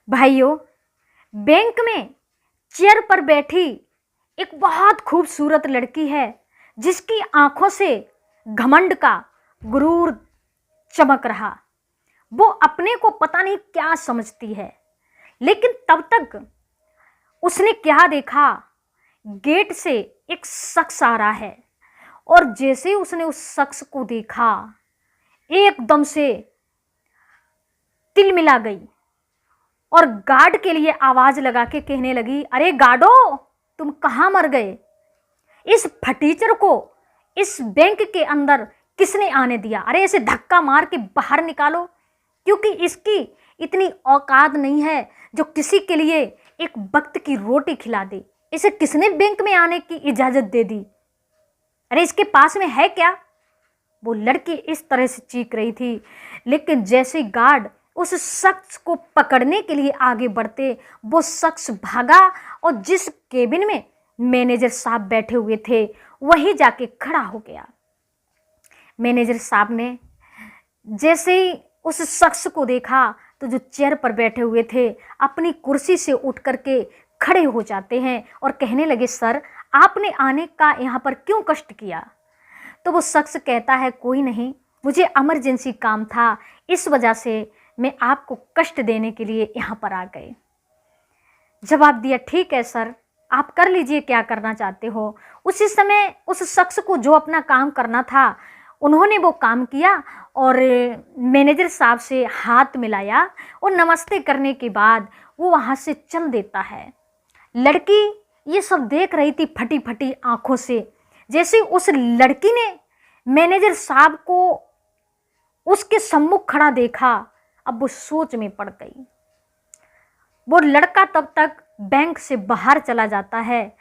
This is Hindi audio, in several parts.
भाइयों, बैंक में चेयर पर बैठी एक बहुत खूबसूरत लड़की है जिसकी आंखों से घमंड का गुरूर चमक रहा। वो अपने को पता नहीं क्या समझती है, लेकिन तब तक उसने क्या देखा, गेट से एक शख्स आ रहा है और जैसे ही उसने उस शख्स को देखा एकदम से तिलमिला गई और गार्ड के लिए आवाज लगा के कहने लगी, अरे गार्डो, तुम कहाँ मर गए? इस फटीचर को इस बैंक के अंदर किसने आने दिया? अरे इसे धक्का मार के बाहर निकालो, क्योंकि इसकी इतनी औकात नहीं है जो किसी के लिए एक वक्त की रोटी खिला दे। इसे किसने बैंक में आने की इजाजत दे दी? अरे इसके पास में है क्या? वो लड़की इस तरह से चीख रही थी, लेकिन जैसे गार्ड उस शख्स को पकड़ने के लिए आगे बढ़ते, वो शख्स भागा और जिस केबिन में मैनेजर साहब बैठे हुए थे वहीं जाके खड़ा हो गया। मैनेजर साहब ने जैसे ही उस शख्स को देखा तो जो चेयर पर बैठे हुए थे अपनी कुर्सी से उठ करके खड़े हो जाते हैं और कहने लगे, सर आपने आने का यहाँ पर क्यों कष्ट किया? तो वो शख्स कहता है, कोई नहीं, मुझे इमरजेंसी काम था, इस वजह से मैं आपको कष्ट देने के लिए यहाँ पर आ गए। जवाब दिया, ठीक है सर, आप कर लीजिए क्या करना चाहते हो। उसी समय उस शख्स को जो अपना काम करना था उन्होंने वो काम किया और मैनेजर साहब से हाथ मिलाया और नमस्ते करने के बाद वो वहाँ से चल देता है। लड़की ये सब देख रही थी फटी फटी आंखों से। जैसे उस लड़की ने मैनेजर साहब को उसके सम्मुख खड़ा देखा, अब वो सोच में पड़ गई। वो लड़का तब तक बैंक से बाहर चला जाता है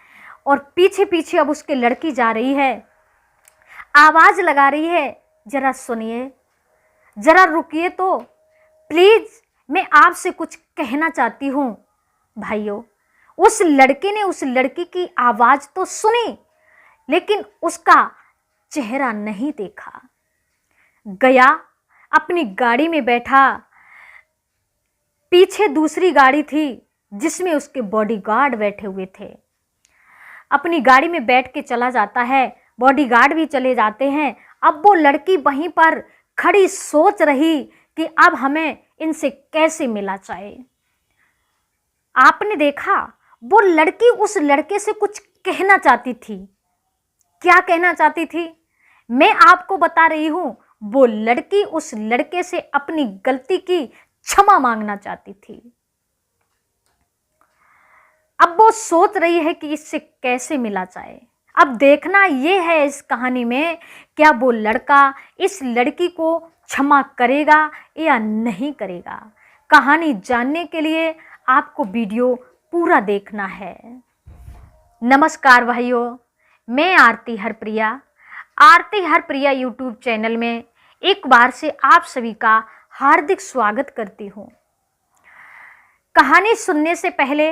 और पीछे पीछे अब उसके लड़की जा रही है, आवाज लगा रही है, जरा सुनिए, जरा रुकिए तो प्लीज, मैं आपसे कुछ कहना चाहती हूँ। भाइयों, उस लड़के ने उस लड़की की आवाज तो सुनी लेकिन उसका चेहरा नहीं देखा। गया, अपनी गाड़ी में बैठा, पीछे दूसरी गाड़ी थी जिसमें उसके बॉडीगार्ड बैठे हुए थे। अपनी गाड़ी में बैठ के चला जाता है, बॉडीगार्ड भी चले जाते हैं। अब वो लड़की वहीं पर खड़ी सोच रही कि अब हमें इनसे कैसे मिला जाए। आपने देखा, वो लड़की उस लड़के से कुछ कहना चाहती थी। क्या कहना चाहती थी? मैं आपको बता रही हूं, वो लड़की उस लड़के से अपनी गलती की क्षमा मांगना चाहती थी। अब वो सोच रही है कि इससे कैसे मिला जाए। अब देखना यह है इस कहानी में, क्या वो लड़का इस लड़की को क्षमा करेगा या नहीं करेगा। कहानी जानने के लिए आपको वीडियो पूरा देखना है। नमस्कार भाइयों, मैं आरती हरप्रिया, आरती हरप्रिया यूट्यूब चैनल में एक बार से आप सभी का हार्दिक स्वागत करती हूँ। कहानी सुनने से पहले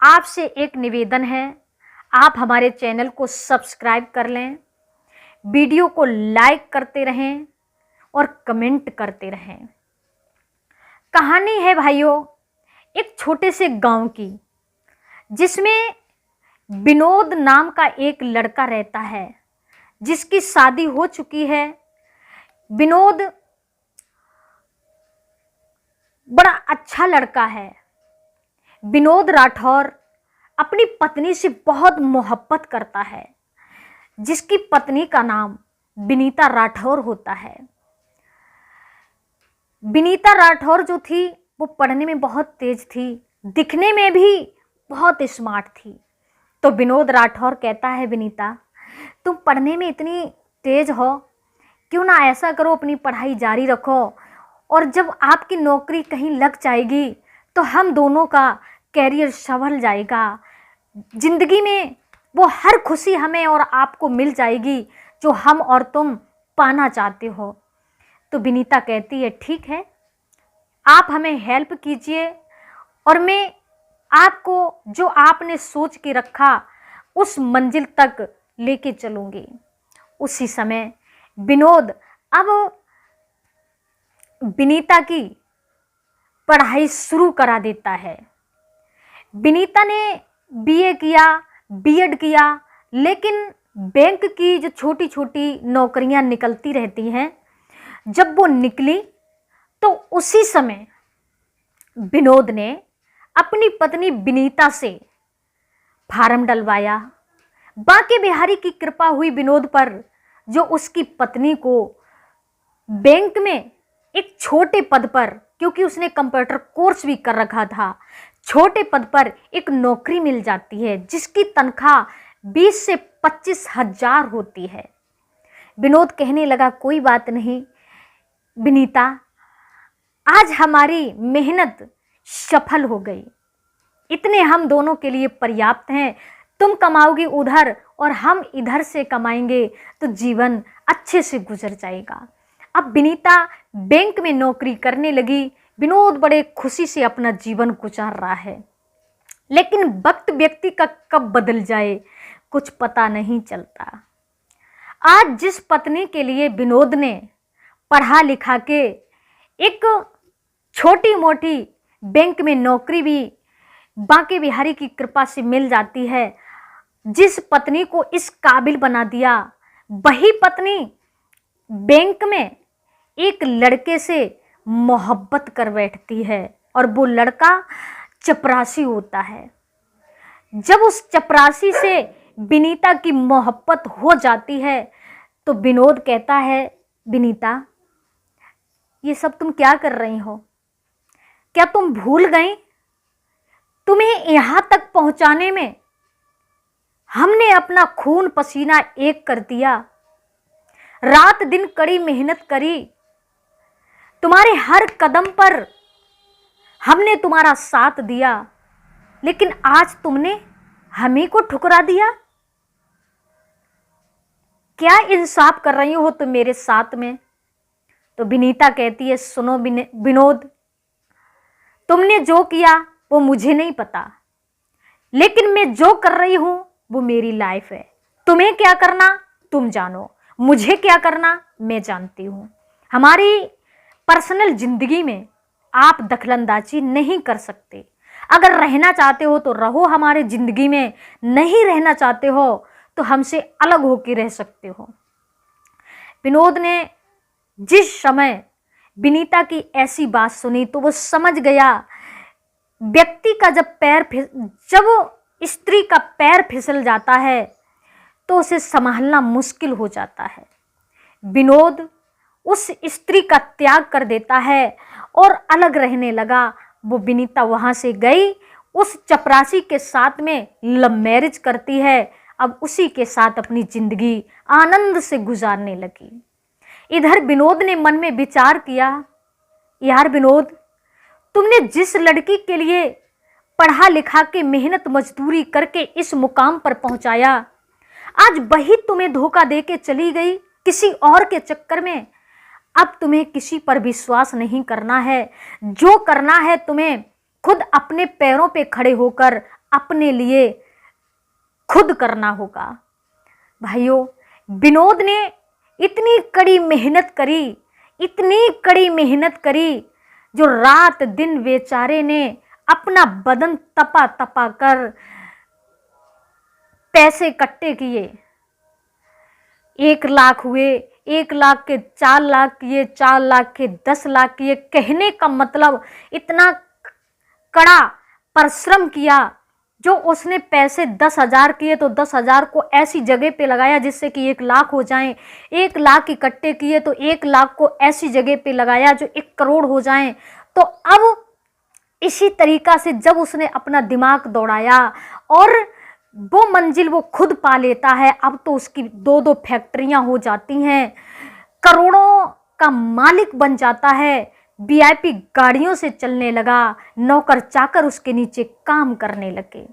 आपसे एक निवेदन है, आप हमारे चैनल को सब्सक्राइब कर लें, वीडियो को लाइक करते रहें और कमेंट करते रहें। कहानी है भाइयों एक छोटे से गांव की, जिसमें विनोद नाम का एक लड़का रहता है जिसकी शादी हो चुकी है। विनोद बड़ा अच्छा लड़का है। विनोद राठौर अपनी पत्नी से बहुत मोहब्बत करता है, जिसकी पत्नी का नाम विनीता राठौर होता है। विनीता राठौर जो थी वो पढ़ने में बहुत तेज थी, दिखने में भी बहुत स्मार्ट थी। तो विनोद राठौर कहता है, विनीता तुम पढ़ने में इतनी तेज हो, क्यों ना ऐसा करो अपनी पढ़ाई जारी रखो और जब आपकी नौकरी कहीं लग जाएगी तो हम दोनों का कैरियर संभल जाएगा। जिंदगी में वो हर खुशी हमें और आपको मिल जाएगी जो हम और तुम पाना चाहते हो। तो विनीता कहती है, ठीक है, आप हमें हेल्प कीजिए और मैं आपको जो आपने सोच के रखा उस मंजिल तक लेके चलूँगी। उसी समय विनोद अब विनीता की पढ़ाई शुरू करा देता है। विनीता ने बीए किया, बीएड किया, लेकिन बैंक की जो छोटी छोटी नौकरियां निकलती रहती हैं, जब वो निकली तो उसी समय विनोद ने अपनी पत्नी विनीता से फार्म डलवाया। बांके बिहारी की कृपा हुई विनोद पर, जो उसकी पत्नी को बैंक में एक छोटे पद पर, क्योंकि उसने कंप्यूटर कोर्स भी कर रखा था, छोटे पद पर एक नौकरी मिल जाती है जिसकी तनख्वाह 20 से 25 हजार होती है। विनोद कहने लगा, कोई बात नहीं विनीता, आज हमारी मेहनत सफल हो गई, इतने हम दोनों के लिए पर्याप्त हैं। तुम कमाओगी उधर और हम इधर से कमाएंगे तो जीवन अच्छे से गुजर जाएगा। अब विनीता बैंक में नौकरी करने लगी। विनोद बड़े खुशी से अपना जीवन गुजार रहा है, लेकिन वक्त व्यक्ति का कब बदल जाए कुछ पता नहीं चलता। आज जिस पत्नी के लिए विनोद ने पढ़ा लिखा के एक छोटी मोटी बैंक में नौकरी भी बांके बिहारी की कृपा से मिल जाती है, जिस पत्नी को इस काबिल बना दिया, वही पत्नी बैंक में एक लड़के से मोहब्बत कर बैठती है और वो लड़का चपरासी होता है। जब उस चपरासी से विनीता की मोहब्बत हो जाती है तो विनोद कहता है, विनीता ये सब तुम क्या कर रही हो? क्या तुम भूल गई? तुम्हें यहां तक पहुंचाने में हमने अपना खून पसीना एक कर दिया, रात दिन कड़ी मेहनत करी, तुम्हारे हर कदम पर हमने तुम्हारा साथ दिया, लेकिन आज तुमने हमें को ठुकरा दिया। क्या इंसाफ कर रही हो तुम मेरे साथ में? तो विनीता कहती है, सुनो विनोद, तुमने जो किया वो मुझे नहीं पता, लेकिन मैं जो कर रही हूं वो मेरी लाइफ है। तुम्हें क्या करना तुम जानो, मुझे क्या करना मैं जानती हूं। हमारी पर्सनल जिंदगी में आप दखलंदाजी नहीं कर सकते। अगर रहना चाहते हो तो रहो हमारे जिंदगी में, नहीं रहना चाहते हो तो हमसे अलग होकर रह सकते हो। विनोद ने जिस समय विनीता की ऐसी बात सुनी तो वो समझ गया, व्यक्ति का जब स्त्री का पैर फिसल जाता है तो उसे संभालना मुश्किल हो जाता है। विनोद उस स्त्री का त्याग कर देता है और अलग रहने लगा। वो विनीता वहां से गई, उस चपरासी के साथ में लव मैरिज करती है। अब उसी के साथ अपनी जिंदगी आनंद से गुजारने लगी। इधर विनोद ने मन में विचार किया, यार विनोद, तुमने जिस लड़की के लिए पढ़ा लिखा के मेहनत मजदूरी करके इस मुकाम पर पहुंचाया, आज वही तुम्हें धोखा दे के चली गई किसी और के चक्कर में। अब तुम्हें किसी पर विश्वास नहीं करना है, जो करना है तुम्हें खुद अपने पैरों पे खड़े होकर अपने लिए खुद करना होगा। भाइयों, विनोद ने इतनी कड़ी मेहनत करी, इतनी कड़ी मेहनत करी, जो रात दिन बेचारे ने अपना बदन तपा तपा कर पैसे इकट्ठे किए। 1 लाख हुए, 1 लाख के 4 लाख किए, 4 लाख के 10 लाख किए। कहने का मतलब इतना कड़ा परिश्रम किया। जो उसने पैसे 10,000 किए तो 10,000 को ऐसी जगह पे लगाया जिससे कि 1 लाख हो जाएं। 1 लाख इकट्ठे किए तो 1 लाख को ऐसी जगह पे लगाया जो 1 करोड़ हो जाएं। तो अब इसी तरीका से जब उसने अपना दिमाग दौड़ाया और वो मंजिल वो खुद पा लेता है, अब तो उसकी 2-2 फैक्ट्रियां हो जाती हैं, करोड़ों का मालिक बन जाता है, वीआईपी गाड़ियों से चलने लगा, नौकर चाकर उसके नीचे काम करने लगे।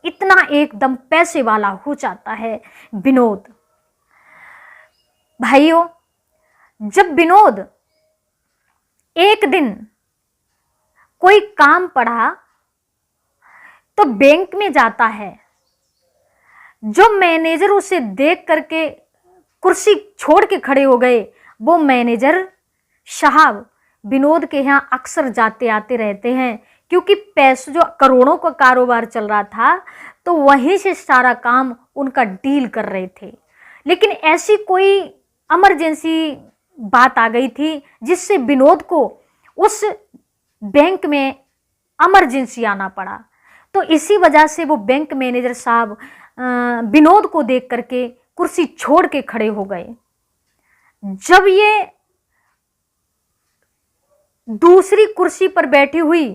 इतना एकदम पैसे वाला हो जाता है विनोद। भाइयों, जब विनोद एक दिन कोई काम पड़ा तो बैंक में जाता है, जो मैनेजर उसे देख करके कुर्सी छोड़ के खड़े हो गए। वो मैनेजर साहब विनोद के यहाँ अक्सर जाते आते रहते हैं, क्योंकि पैसों जो करोड़ों का कारोबार चल रहा था तो वहीं से सारा काम उनका डील कर रहे थे। लेकिन ऐसी कोई इमरजेंसी बात आ गई थी जिससे विनोद को उस बैंक में इमरजेंसी आना पड़ा। तो इसी वजह से वो बैंक मैनेजर साहब विनोद को देख करके कुर्सी छोड़ के खड़े हो गए। जब ये दूसरी कुर्सी पर बैठी हुई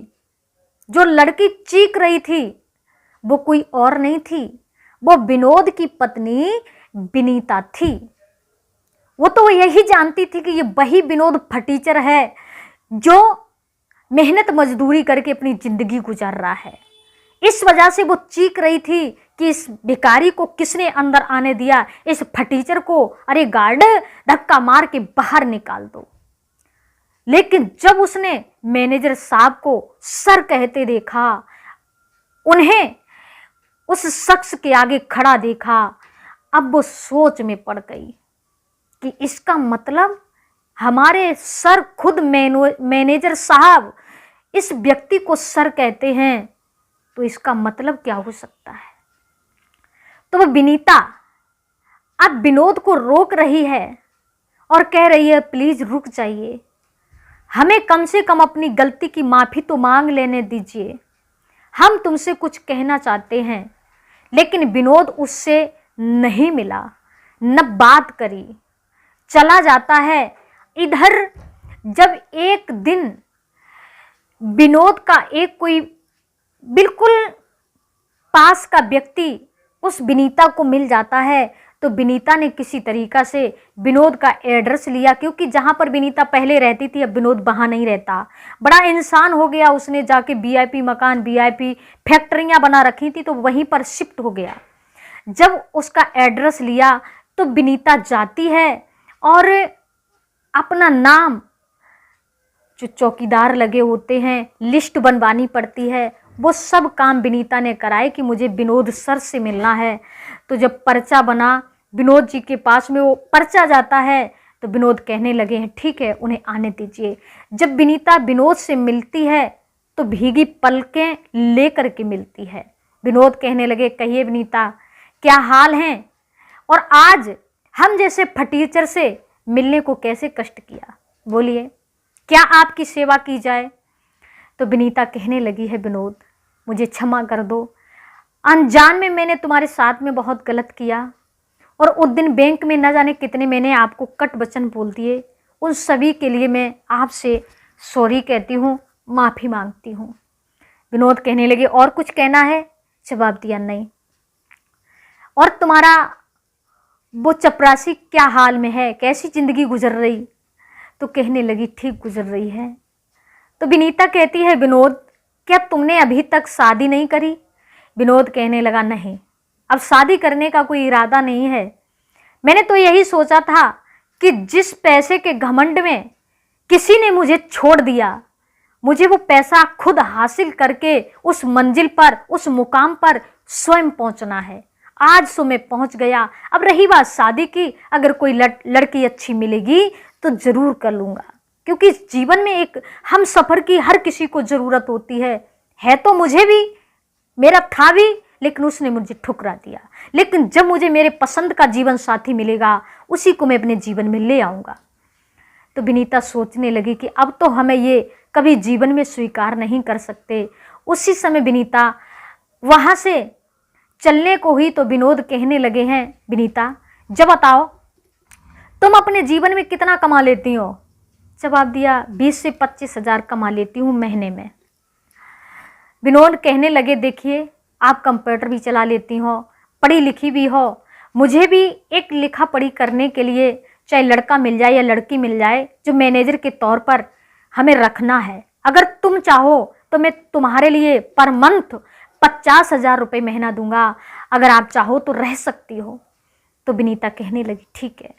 जो लड़की चीख रही थी वो कोई और नहीं थी, वो विनोद की पत्नी विनीता थी। वो तो यही जानती थी कि ये वही विनोद फटीचर है जो मेहनत मजदूरी करके अपनी जिंदगी गुजार रहा है। इस वजह से वो चीख रही थी कि इस भिखारी को किसने अंदर आने दिया, इस फटीचर को अरे गार्ड धक्का मार के बाहर निकाल दो। लेकिन जब उसने मैनेजर साहब को सर कहते देखा, उन्हें उस शख्स के आगे खड़ा देखा, अब वो सोच में पड़ गई कि इसका मतलब हमारे सर खुद मैनेजर साहब इस व्यक्ति को सर कहते हैं, तो इसका मतलब क्या हो सकता है। तो वह विनीता अब विनोद को रोक रही है और कह रही है प्लीज रुक जाइए, हमें कम से कम अपनी गलती की माफ़ी तो मांग लेने दीजिए, हम तुमसे कुछ कहना चाहते हैं। लेकिन विनोद उससे नहीं मिला, न बात करी, चला जाता है। इधर जब एक दिन विनोद का एक कोई बिल्कुल पास का व्यक्ति उस विनीता को मिल जाता है, तो विनीता ने किसी तरीका से विनोद का एड्रेस लिया, क्योंकि जहाँ पर विनीता पहले रहती थी अब विनोद वहाँ नहीं रहता। बड़ा इंसान हो गया, उसने जाके वीआईपी मकान, वीआईपी फैक्ट्रियाँ बना रखी थी, तो वहीं पर शिफ्ट हो गया। जब उसका एड्रेस लिया तो विनीता जाती है और अपना नाम, जो चौकीदार लगे होते हैं, लिस्ट बनवानी पड़ती है, वो सब काम विनीता ने कराए कि मुझे विनोद सर से मिलना है। तो जब पर्चा बना विनोद जी के पास में, वो पर्चा जाता है तो विनोद कहने लगे हैं ठीक है उन्हें आने दीजिए। जब विनीता विनोद से मिलती है तो भीगी पलकें लेकर के मिलती है। विनोद कहने लगे कहिए विनीता क्या हाल हैं, और आज हम जैसे फटीचर से मिलने को कैसे कष्ट किया, बोलिए क्या आपकी सेवा की जाए। तो विनीता कहने लगी है विनोद मुझे क्षमा कर दो, अनजान में मैंने तुम्हारे साथ में बहुत गलत किया, और उस दिन बैंक में न जाने कितने मैंने आपको कट वचन बोल दिए, उन सभी के लिए मैं आपसे सॉरी कहती हूँ, माफ़ी मांगती हूँ। विनोद कहने लगे और कुछ कहना है, जवाब दिया नहीं। और तुम्हारा वो चपरासी क्या हाल में है, कैसी ज़िंदगी गुजर रही। तो कहने लगी ठीक गुजर रही है। तो विनीता कहती है विनोद क्या तुमने अभी तक शादी नहीं करी। विनोद कहने लगा नहीं, अब शादी करने का कोई इरादा नहीं है। मैंने तो यही सोचा था कि जिस पैसे के घमंड में किसी ने मुझे छोड़ दिया, मुझे वो पैसा खुद हासिल करके उस मंजिल पर, उस मुकाम पर स्वयं पहुंचना है। आज सो मैं पहुंच गया। अब रही बात शादी की, अगर कोई लड़की अच्छी मिलेगी तो ज़रूर कर लूँगा, क्योंकि जीवन में एक हम सफ़र की हर किसी को ज़रूरत होती है तो मुझे भी, मेरा था भी, लेकिन उसने मुझे ठुकरा दिया। लेकिन जब मुझे मेरे पसंद का जीवन साथी मिलेगा उसी को मैं अपने जीवन में ले आऊँगा। तो विनीता सोचने लगी कि अब तो हमें ये कभी जीवन में स्वीकार नहीं कर सकते। उसी समय विनीता वहाँ से चलने को हुई तो विनोद कहने लगे हैं विनीता जब बताओ तुम अपने जीवन में कितना कमा लेती हो। जवाब दिया 20 से 25 हज़ार कमा लेती हूँ महीने में। विनोद कहने लगे देखिए आप कंप्यूटर भी चला लेती हो, पढ़ी लिखी भी हो, मुझे भी एक लिखा पढ़ी करने के लिए चाहे लड़का मिल जाए या लड़की मिल जाए जो मैनेजर के तौर पर हमें रखना है। अगर तुम चाहो तो मैं तुम्हारे लिए पर मंथ 50,000 रुपये महीना दूंगा, अगर आप चाहो तो रह सकती हो। तो विनीता कहने लगी ठीक है।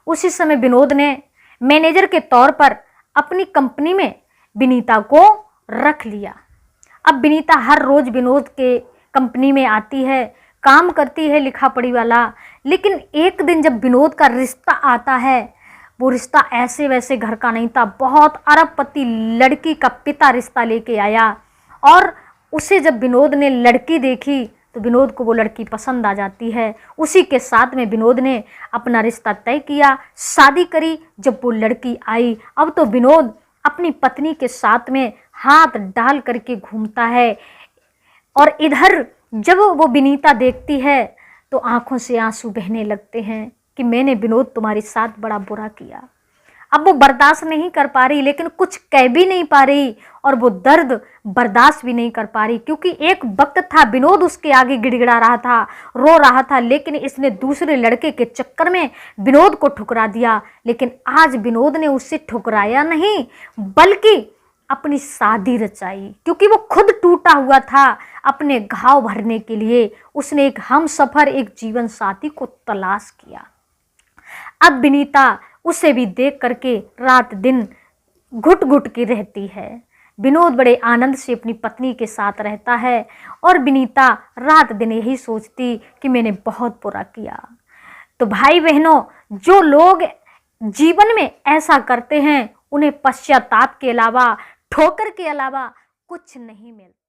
उसी समय विनोद ने मैनेजर के तौर पर अपनी कंपनी में विनीता को रख लिया। अब विनीता हर रोज़ विनोद के कंपनी में आती है, काम करती है लिखा पढ़ी वाला। लेकिन एक दिन जब विनोद का रिश्ता आता है, वो रिश्ता ऐसे वैसे घर का नहीं था, बहुत अरबपति लड़की का पिता रिश्ता लेके आया। और उसे जब विनोद ने लड़की देखी तो विनोद को वो लड़की पसंद आ जाती है। उसी के साथ में विनोद ने अपना रिश्ता तय किया, शादी करी। जब वो लड़की आई, अब तो विनोद अपनी पत्नी के साथ में हाथ डाल करके घूमता है। और इधर जब वो विनीता देखती है तो आंखों से आंसू बहने लगते हैं कि मैंने विनोद तुम्हारे साथ बड़ा बुरा किया। अब वो बर्दाश्त नहीं कर पा रही, लेकिन कुछ कह भी नहीं पा रही और वो दर्द बर्दाश्त भी नहीं कर पा रही, क्योंकि एक वक्त था विनोद उसके आगे गिड़गिड़ा रहा था, रो रहा था, लेकिन इसने दूसरे लड़के के चक्कर में विनोद को ठुकरा दिया। लेकिन आज विनोद ने उससे ठुकराया नहीं, बल्कि अपनी शादी रचाई, क्योंकि वो खुद टूटा हुआ था। अपने घाव भरने के लिए उसने एक हमसफर, एक जीवन साथी को तलाश किया। अब विनीता उसे भी देख करके रात दिन घुट घुट के रहती है। विनोद बड़े आनंद से अपनी पत्नी के साथ रहता है और विनीता रात दिन यही सोचती कि मैंने बहुत बुरा किया। तो भाई बहनों, जो लोग जीवन में ऐसा करते हैं उन्हें पश्चाताप के अलावा, ठोकर के अलावा कुछ नहीं मिलता।